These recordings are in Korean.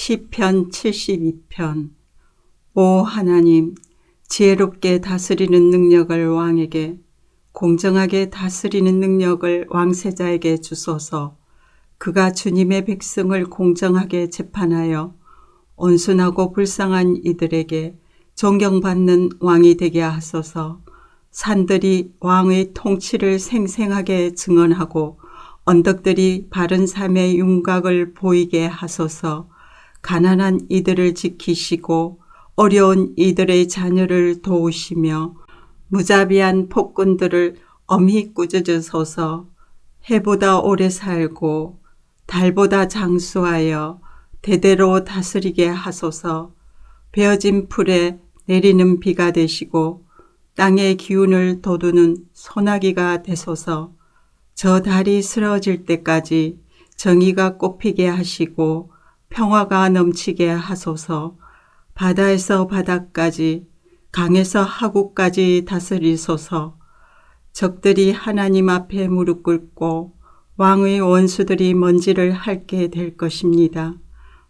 시편 72편. 오 하나님, 지혜롭게 다스리는 능력을 왕에게, 공정하게 다스리는 능력을 왕세자에게 주소서. 그가 주님의 백성을 공정하게 재판하여 온순하고 불쌍한 이들에게 존경받는 왕이 되게 하소서. 산들이 왕의 통치를 생생하게 증언하고 언덕들이 바른 삶의 윤곽을 보이게 하소서. 가난한 이들을 지키시고 어려운 이들의 자녀를 도우시며 무자비한 폭군들을 엄히 꾸짖으소서. 해보다 오래 살고 달보다 장수하여 대대로 다스리게 하소서. 베어진 풀에 내리는 비가 되시고 땅의 기운을 돋우는 소나기가 되소서. 저 달이 쓰러질 때까지 정의가 꽃피게 하시고 평화가 넘치게 하소서. 바다에서 바다까지, 강에서 하구까지 다스리소서. 적들이 하나님 앞에 무릎 꿇고 왕의 원수들이 먼지를 핥게 될 것입니다.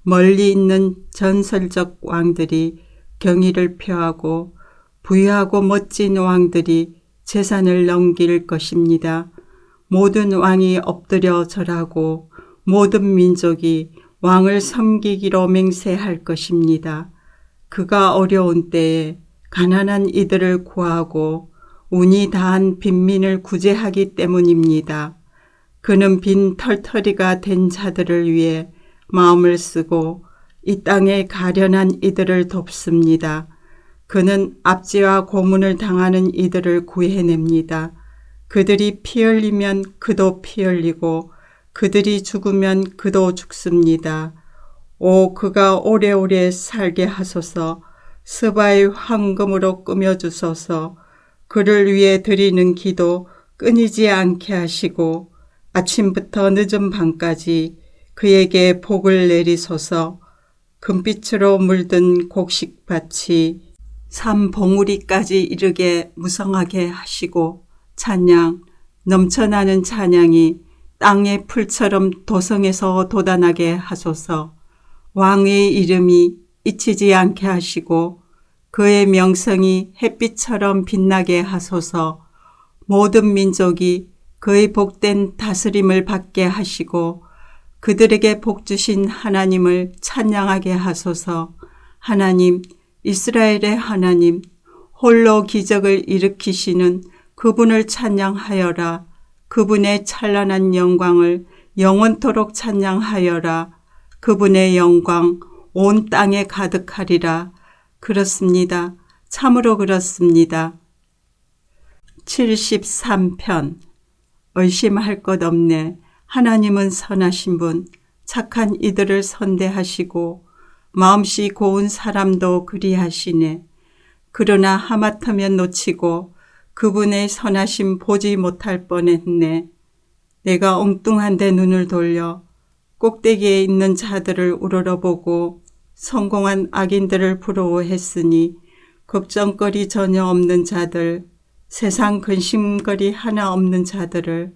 멀리 있는 전설적 왕들이 경의를 표하고 부유하고 멋진 왕들이 재산을 넘길 것입니다. 모든 왕이 엎드려 절하고 모든 민족이 왕을 섬기기로 맹세할 것입니다. 그가 어려운 때에 가난한 이들을 구하고 운이 다한 빈민을 구제하기 때문입니다. 그는 빈 털터리가 된 자들을 위해 마음을 쓰고 이 땅에 가련한 이들을 돕습니다. 그는 압제와 고문을 당하는 이들을 구해냅니다. 그들이 피 흘리면 그도 피 흘리고 그들이 죽으면 그도 죽습니다. 오, 그가 오래오래 살게 하소서. 스바의 황금으로 꾸며주소서. 그를 위해 드리는 기도 끊이지 않게 하시고 아침부터 늦은 밤까지 그에게 복을 내리소서. 금빛으로 물든 곡식밭이 산봉우리까지 이르게 무성하게 하시고 찬양, 넘쳐나는 찬양이 땅의 풀처럼 도성에서 돋아나게 하소서. 왕의 이름이 잊히지 않게 하시고 그의 명성이 햇빛처럼 빛나게 하소서. 모든 민족이 그의 복된 다스림을 받게 하시고 그들에게 복 주신 하나님을 찬양하게 하소서. 하나님, 이스라엘의 하나님, 홀로 기적을 일으키시는 그분을 찬양하여라. 그분의 찬란한 영광을 영원토록 찬양하여라. 그분의 영광 온 땅에 가득하리라. 그렇습니다. 참으로 그렇습니다. 73편. 의심할 것 없네. 하나님은 선하신 분, 착한 이들을 선대하시고 마음씨 고운 사람도 그리하시네. 그러나 하마터면 놓치고 그분의 선하심 보지 못할 뻔했네. 내가 엉뚱한데 눈을 돌려 꼭대기에 있는 자들을 우러러보고 성공한 악인들을 부러워했으니 걱정거리 전혀 없는 자들, 세상 근심거리 하나 없는 자들을,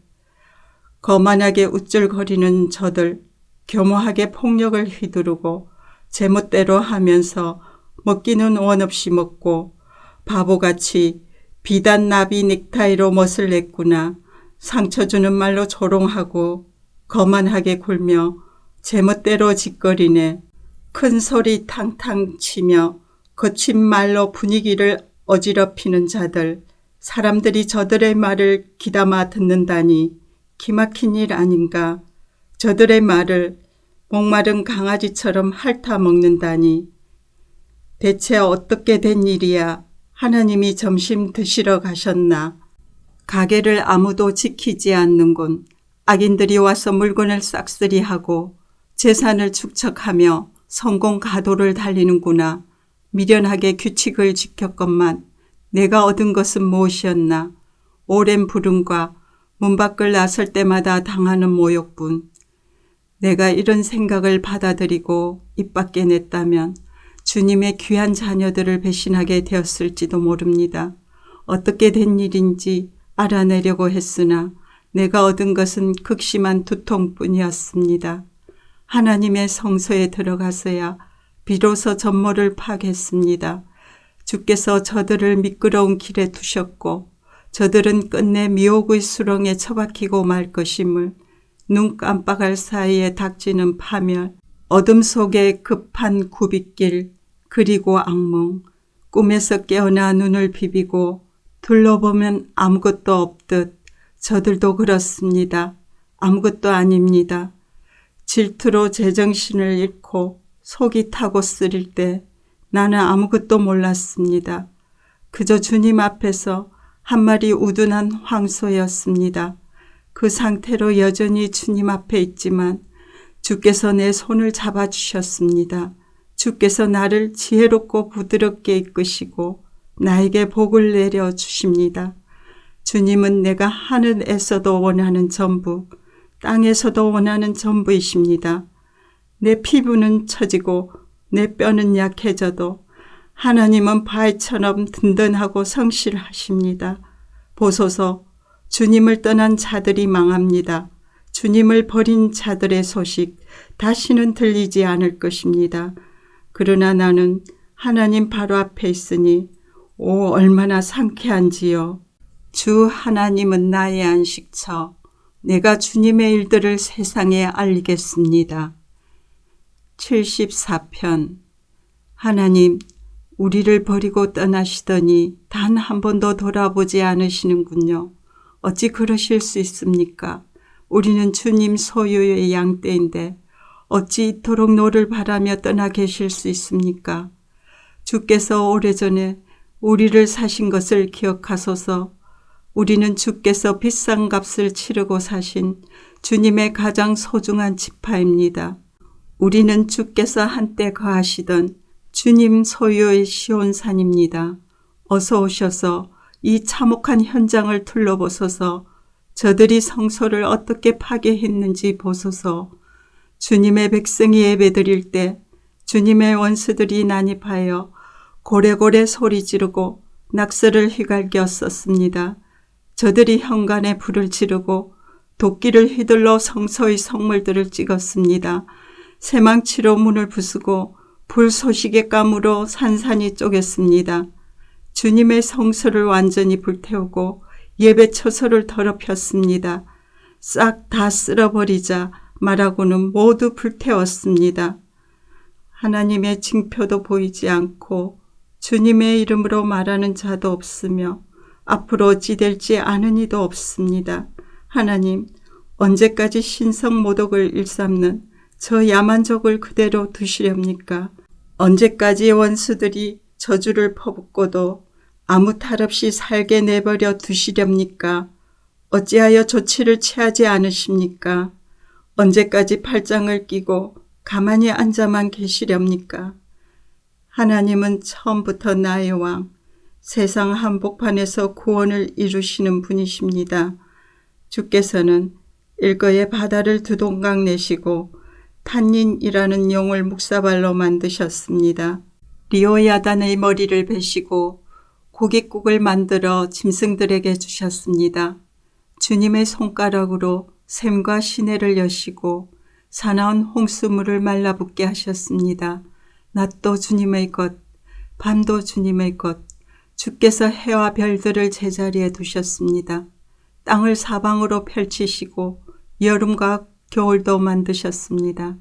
거만하게 우쭐거리는 저들, 교모하게 폭력을 휘두르고 제멋대로 하면서 먹기는 원없이 먹고 바보같이 비단 나비 넥타이로 멋을 냈구나. 상처 주는 말로 조롱하고 거만하게 굴며 제멋대로 짓거리네. 큰 소리 탕탕 치며 거친 말로 분위기를 어지럽히는 자들, 사람들이 저들의 말을 귀담아 듣는다니 기막힌 일 아닌가. 저들의 말을 목마른 강아지처럼 핥아 먹는다니 대체 어떻게 된 일이야. 하나님이 점심 드시러 가셨나. 가게를 아무도 지키지 않는군. 악인들이 와서 물건을 싹쓸이하고 재산을 축척하며 성공 가도를 달리는구나. 미련하게 규칙을 지켰건만 내가 얻은 것은 무엇이었나. 오랜 부름과 문 밖을 나설 때마다 당하는 모욕뿐. 내가 이런 생각을 받아들이고 입 밖에 냈다면 주님의 귀한 자녀들을 배신하게 되었을지도 모릅니다. 어떻게 된 일인지 알아내려고 했으나 내가 얻은 것은 극심한 두통뿐이었습니다. 하나님의 성소에 들어가서야 비로소 전모를 파겠습니다. 주께서 저들을 미끄러운 길에 두셨고 저들은 끝내 미혹의 수렁에 처박히고 말 것임을 눈 깜빡할 사이에 닥치는 파멸, 어둠 속에 급한 굽잇길, 그리고 악몽, 꿈에서 깨어나 눈을 비비고 둘러보면 아무것도 없듯 저들도 그렇습니다. 아무것도 아닙니다. 질투로 제정신을 잃고 속이 타고 쓰릴 때 나는 아무것도 몰랐습니다. 그저 주님 앞에서 한 마리 우둔한 황소였습니다. 그 상태로 여전히 주님 앞에 있지만 주께서 내 손을 잡아주셨습니다. 주께서 나를 지혜롭고 부드럽게 이끄시고 나에게 복을 내려주십니다. 주님은 내가 하늘에서도 원하는 전부, 땅에서도 원하는 전부이십니다. 내 피부는 처지고 내 뼈는 약해져도 하나님은 바위처럼 든든하고 성실하십니다. 보소서, 주님을 떠난 자들이 망합니다. 주님을 버린 자들의 소식 다시는 들리지 않을 것입니다. 그러나 나는 하나님 바로 앞에 있으니 오 얼마나 상쾌한지요. 주 하나님은 나의 안식처. 내가 주님의 일들을 세상에 알리겠습니다. 74편. 하나님, 우리를 버리고 떠나시더니 단 한 번도 돌아보지 않으시는군요. 어찌 그러실 수 있습니까? 우리는 주님 소유의 양떼인데 어찌 이토록 노를 바라며 떠나 계실 수 있습니까? 주께서 오래전에 우리를 사신 것을 기억하소서. 우리는 주께서 비싼 값을 치르고 사신 주님의 가장 소중한 지파입니다. 우리는 주께서 한때 거하시던 주님 소유의 시온산입니다. 어서 오셔서 이 참혹한 현장을 둘러보소서. 저들이 성소를 어떻게 파괴했는지 보소서. 주님의 백성이 예배드릴 때 주님의 원수들이 난입하여 고래고래 소리 지르고 낙서를 휘갈겨 썼습니다. 저들이 현관에 불을 지르고 도끼를 휘둘러 성소의 성물들을 찍었습니다. 새망치로 문을 부수고 불쏘시개 감으로 산산이 쪼갰습니다. 주님의 성소를 완전히 불태우고 예배 처소를 더럽혔습니다. 싹 다 쓸어버리자 말하고는 모두 불태웠습니다. 하나님의 징표도 보이지 않고 주님의 이름으로 말하는 자도 없으며 앞으로 어찌 될지 아는 이도 없습니다. 하나님, 언제까지 신성 모독을 일삼는 저 야만족을 그대로 두시렵니까? 언제까지 원수들이 저주를 퍼붓고도 아무 탈 없이 살게 내버려 두시렵니까? 어찌하여 조치를 취하지 않으십니까? 언제까지 팔짱을 끼고 가만히 앉아만 계시렵니까? 하나님은 처음부터 나의 왕, 세상 한복판에서 구원을 이루시는 분이십니다. 주께서는 일거에 바다를 두 동강 내시고 탄닌이라는 용을 묵사발로 만드셨습니다. 리오야단의 머리를 베시고 고깃국을 만들어 짐승들에게 주셨습니다. 주님의 손가락으로 샘과 시내를 여시고 사나운 홍수물을 말라붙게 하셨습니다. 낮도 주님의 것, 밤도 주님의 것, 주께서 해와 별들을 제자리에 두셨습니다. 땅을 사방으로 펼치시고 여름과 겨울도 만드셨습니다.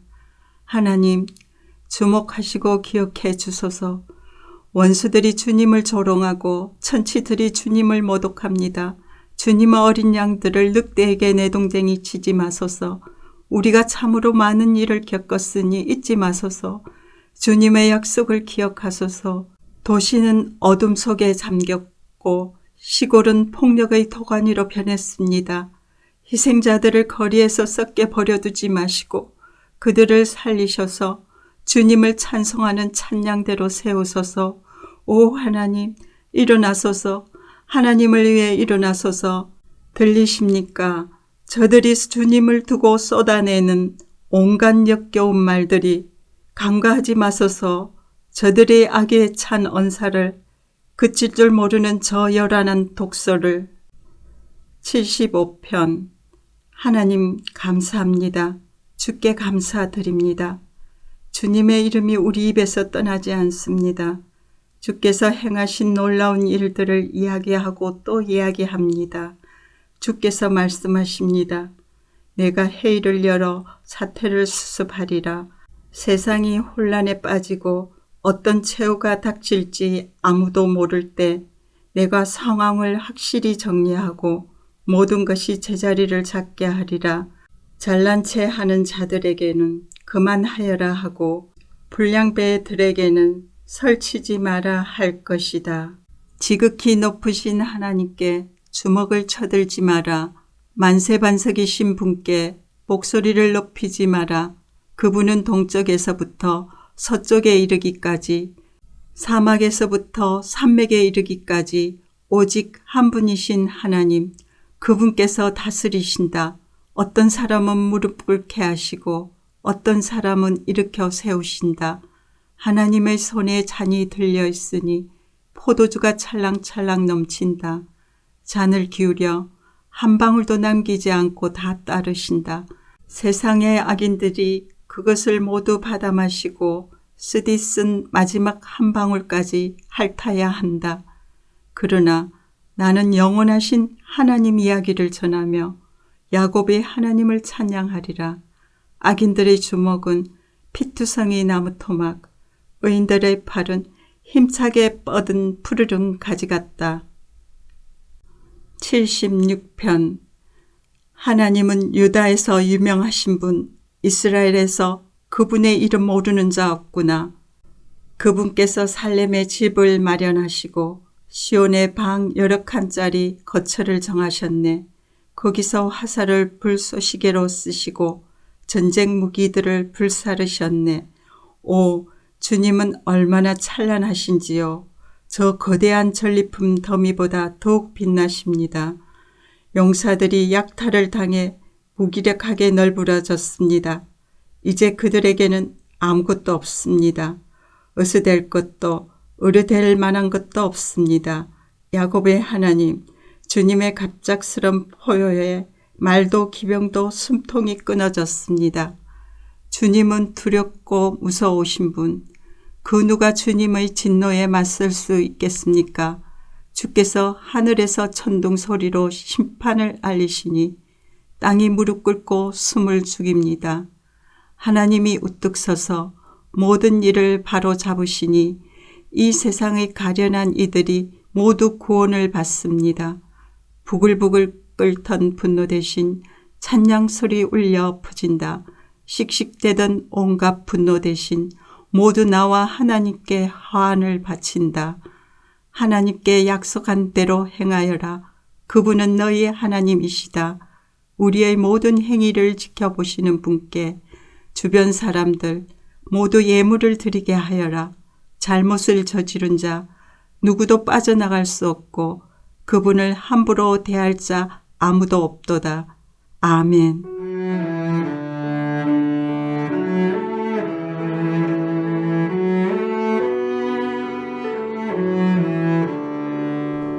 하나님, 주목하시고 기억해 주소서. 원수들이 주님을 조롱하고 천치들이 주님을 모독합니다. 주님의 어린 양들을 늑대에게 내동댕이 치지 마소서. 우리가 참으로 많은 일을 겪었으니 잊지 마소서. 주님의 약속을 기억하소서. 도시는 어둠 속에 잠겼고 시골은 폭력의 도가니로 변했습니다. 희생자들을 거리에서 썩게 버려두지 마시고 그들을 살리셔서 주님을 찬송하는 찬양대로 세우소서. 오 하나님, 일어나소서. 하나님을 위해 일어나소서. 들리십니까? 저들이 주님을 두고 쏟아내는 온갖 역겨운 말들이. 간과하지 마소서. 저들의 악에 찬 언사를, 그칠 줄 모르는 저 요란한 독소를. 75편. 하나님 감사합니다. 주께 감사드립니다. 주님의 이름이 우리 입에서 떠나지 않습니다. 주께서 행하신 놀라운 일들을 이야기하고 또 이야기합니다. 주께서 말씀하십니다. 내가 회의를 열어 사태를 수습하리라. 세상이 혼란에 빠지고 어떤 최후가 닥칠지 아무도 모를 때 내가 상황을 확실히 정리하고 모든 것이 제자리를 잡게 하리라. 잘난 체 하는 자들에게는 그만하여라 하고 불량배들에게는 설치지 마라 할 것이다. 지극히 높으신 하나님께 주먹을 쳐들지 마라. 만세반석이신 분께 목소리를 높이지 마라. 그분은 동쪽에서부터 서쪽에 이르기까지 사막에서부터 산맥에 이르기까지 오직 한 분이신 하나님, 그분께서 다스리신다. 어떤 사람은 무릎 꿇게 하시고 어떤 사람은 일으켜 세우신다. 하나님의 손에 잔이 들려 있으니 포도주가 찰랑찰랑 넘친다. 잔을 기울여 한 방울도 남기지 않고 다 따르신다. 세상의 악인들이 그것을 모두 받아 마시고 쓰디 쓴 마지막 한 방울까지 핥아야 한다. 그러나 나는 영원하신 하나님 이야기를 전하며 야곱의 하나님을 찬양하리라. 악인들의 주먹은 피투성이 나무 토막, 의인들의 팔은 힘차게 뻗은 푸르른 가지 같다. 76편. 하나님은 유다에서 유명하신 분, 이스라엘에서 그분의 이름 모르는 자 없구나. 그분께서 살렘에 집을 마련하시고 시온의 방 여러 칸짜리 거처를 정하셨네. 거기서 화살을 불쏘시개로 쓰시고 전쟁 무기들을 불사르셨네. 오, 주님은 얼마나 찬란하신지요. 저 거대한 전리품 더미보다 더욱 빛나십니다. 용사들이 약탈을 당해 무기력하게 널브러졌습니다. 이제 그들에게는 아무것도 없습니다. 어스될 것도 의뢰될 만한 것도 없습니다. 야곱의 하나님, 주님의 갑작스런 포효에 말도 기병도 숨통이 끊어졌습니다. 주님은 두렵고 무서우신 분, 그 누가 주님의 진노에 맞설 수 있겠습니까? 주께서 하늘에서 천둥 소리로 심판을 알리시니 땅이 무릎 꿇고 숨을 죽입니다. 하나님이 우뚝 서서 모든 일을 바로 잡으시니 이 세상의 가련한 이들이 모두 구원을 받습니다. 부글부글 끓던 분노 대신 찬양 소리 울려 퍼진다. 씩씩대던 온갖 분노 대신 모두 나와 하나님께 화환을 바친다. 하나님께 약속한 대로 행하여라. 그분은 너희의 하나님이시다. 우리의 모든 행위를 지켜보시는 분께 주변 사람들 모두 예물을 드리게 하여라. 잘못을 저지른 자 누구도 빠져나갈 수 없고 그분을 함부로 대할 자 아무도 없도다. 아멘.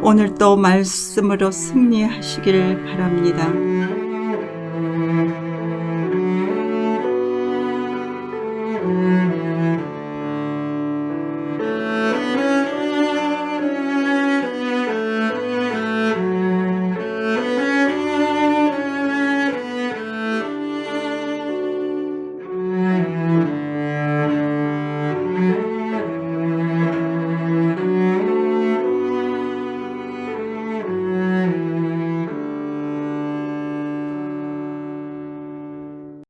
오늘도 말씀으로 승리하시기를 바랍니다.